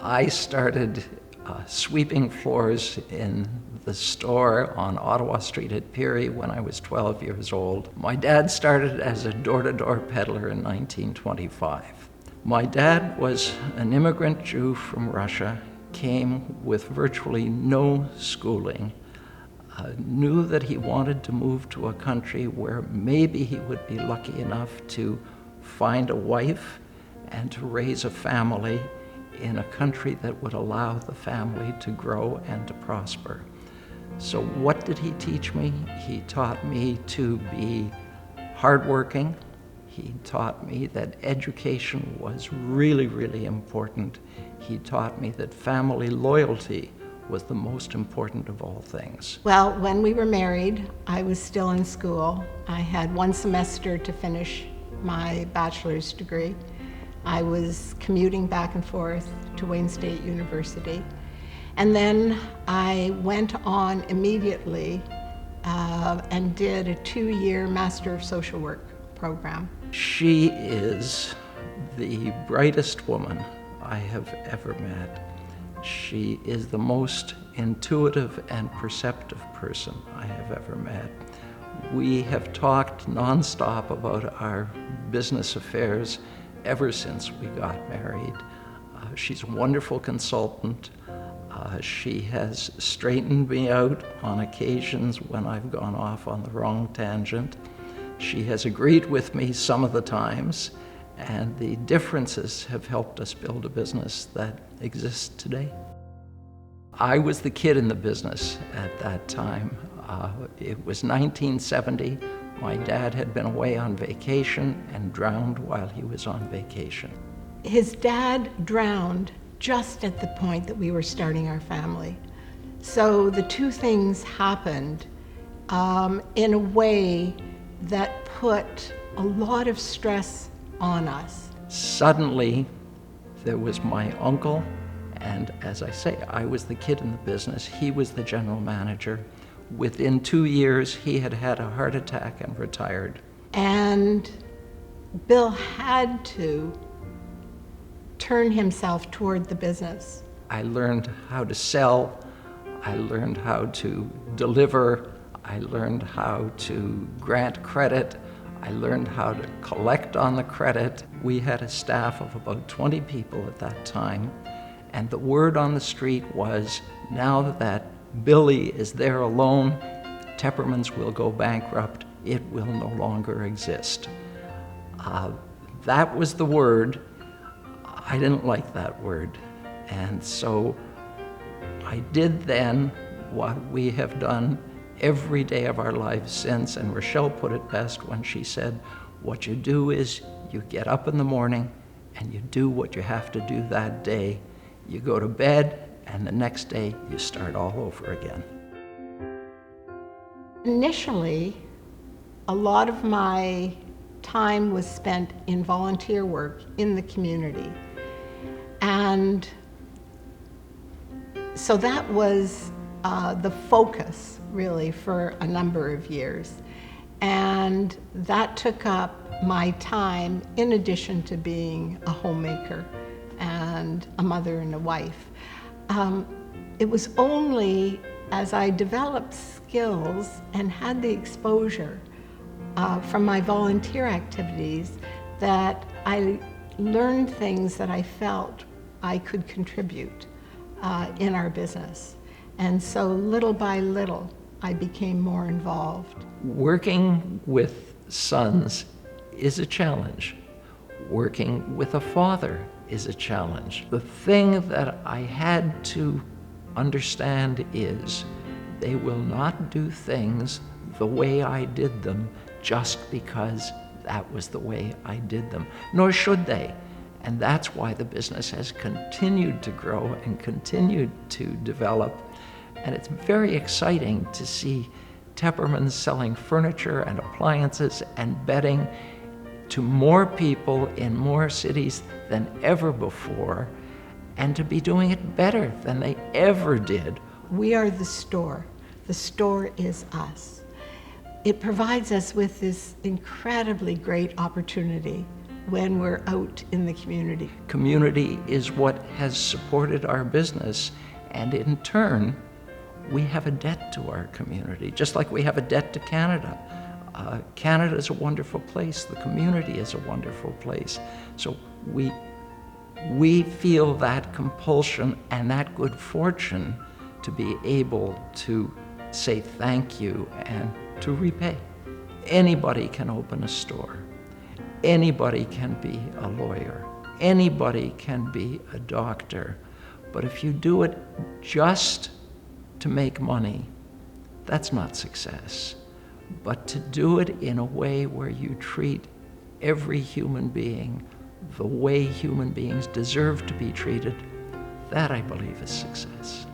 I started sweeping floors in the store on Ottawa Street at Peary when I was 12 years old. My dad started as a door-to-door peddler in 1925. My dad was an immigrant Jew from Russia, came with virtually no schooling, knew that he wanted to move to a country where maybe he would be lucky enough to find a wife and to raise a family in a country that would allow the family to grow and to prosper. So what did he teach me? He taught me to be hardworking. He taught me that education was really, really important. He taught me that family loyalty was the most important of all things. Well, when we were married, I was still in school. I had one semester to finish my bachelor's degree. I was commuting back and forth to Wayne State University. And then I went on immediately and did a 2-year Master of Social Work program. She is the brightest woman I have ever met. She is the most intuitive and perceptive person I have ever met. We have talked nonstop about our business affairs ever since we got married. She's a wonderful consultant. She has straightened me out on occasions when I've gone off on the wrong tangent. She has agreed with me some of the times, and the differences have helped us build a business that exists today. I was the kid in the business at that time. It was 1970. My dad had been away on vacation and drowned while he was on vacation. His dad drowned just at the point that we were starting our family. So the two things happened in a way that put a lot of stress on us. Suddenly, there was my uncle, and as I say, I was the kid in the business. He was the general manager. Within 2 years, he had had a heart attack and retired. And Bill had to turn himself toward the business. I learned how to sell. I learned how to deliver. I learned how to grant credit. I learned how to collect on the credit. We had a staff of about 20 people at that time, and the word on the street was, now that Billy is there alone, Tepperman's will go bankrupt. It will no longer exist. That was the word. I didn't like that word. And so I did then what we have done every day of our lives since, and Rochelle put it best when she said, what you do is you get up in the morning and you do what you have to do that day. You go to bed, and the next day you start all over again. Initially, a lot of my time was spent in volunteer work in the community. And so that was the focus, really, for a number of years. And that took up my time in addition to being a homemaker and a mother and a wife. It was only as I developed skills and had the exposure from my volunteer activities that I learned things that I felt I could contribute in our business. And so little by little, I became more involved. Working with sons is a challenge. Working with a father is a challenge. The thing that I had to understand is they will not do things the way I did them just because that was the way I did them, nor should they. And that's why the business has continued to grow and continued to develop. And it's very exciting to see Tepperman selling furniture and appliances and bedding to more people in more cities than ever before, and to be doing it better than they ever did. We are the store. The store is us. It provides us with this incredibly great opportunity when we're out in the community. Community is what has supported our business, and in turn, we have a debt to our community, just like we have a debt to Canada. Canada is a wonderful place. The community is a wonderful place. So we feel that compulsion and that good fortune to be able to say thank you and to repay. Anybody can open a store. Anybody can be a lawyer. Anybody can be a doctor. But if you do it just to make money, that's not success. But to do it in a way where you treat every human being the way human beings deserve to be treated, that I believe is success.